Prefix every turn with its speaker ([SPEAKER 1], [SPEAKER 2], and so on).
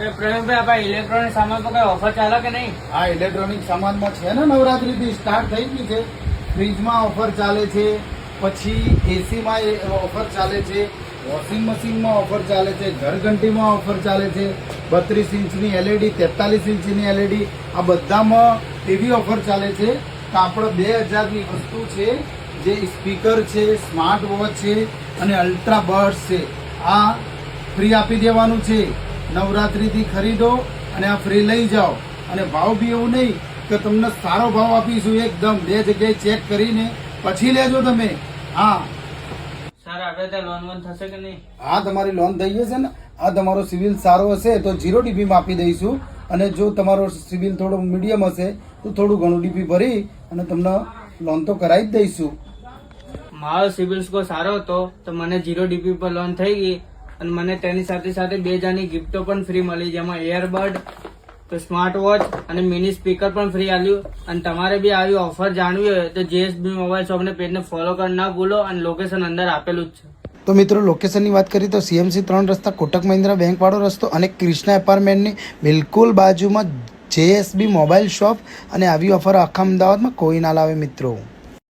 [SPEAKER 1] પ્રવીણભાઈ આપણા ઇલેક્ટ્રોનિક સામાન પર કઈ ઓફર ચાલે કે નહીં?
[SPEAKER 2] આ ઇલેક્ટ્રોનિક સામાનમાં છે ને, નવરાત્રીથી સ્ટાર્ટ થઈ ગઈ છે. ફ્રીજમાં ઓફર ચાલે છે, પછી એસીમાં ઓફર ચાલે છે, વોશિંગ મશીનમાં ઓફર ચાલે છે, ઘરઘંટીમાં ઓફર ચાલે છે, 32 ઇંચની એલઈડી, 43 ઇંચની એલઈડી, આ બધામાં એવી ઓફર ચાલે છે કે આપણે 2000ની વસ્તુ છે, જે સ્પીકર છે, સ્માર્ટ વોચ છે અને અલ્ટ્રા બર્ડ્સ છે, આ ફ્રી આપી દેવાનું છે. નવરાત્રીથી ખરીદો અને આ ફ્રી લઈ જાઓ. અને ભાવ બી એવું નહીં કે તમને સારો ભાવ આપીશું, એકદમ 2 જગ્યાએ ચેક કરીને પછી લેજો તમે. હા
[SPEAKER 1] સર આપણે ત્યાં લોન વોન થશે કે નહીં?
[SPEAKER 2] હા, તમારી લોન થઈ જશે ને. આ તમારો સિવિલ સારો હશે તો 0 DP આપી દઈશું, અને જો તમારો સિવિલ થોડો મીડિયમ હશે તો થોડું ઘણું DP ભરી અને તમને લોન તો કરાવી જ દઈશું.
[SPEAKER 1] મારો સિવિલ સ્કોર સારો હતો તો મને 0 DP પર લોન થઈ ગઈ, અને મને તેની સાથે સાથે 2000ની ગિફ્ટો પણ ફ્રી મળી, જેમાં એરબડ, સ્માર્ટ વોચ અને મિની સ્પીકર પણ ફ્રી આલ્યું. અને તમારે બી આવી ઓફર જાણવી હોય તો JSB મોબાઈલ શોપને પેજને ફોલો કરી ના ભૂલો, અને લોકેશન અંદર આપેલું જ છે.
[SPEAKER 2] તો મિત્રો, લોકેશનની વાત કરીએ તો CMC 3 રસ્તા, કોટક મહિન્દ્રા બેંક વાળો રસ્તો અને ક્રિષ્ના એપાર્ટમેન્ટની બિલકુલ બાજુમાં JSB મોબાઈલ શોપ. અને આવી ઓફર આખા અમદાવાદમાં કોઈ ના લાવે મિત્રો.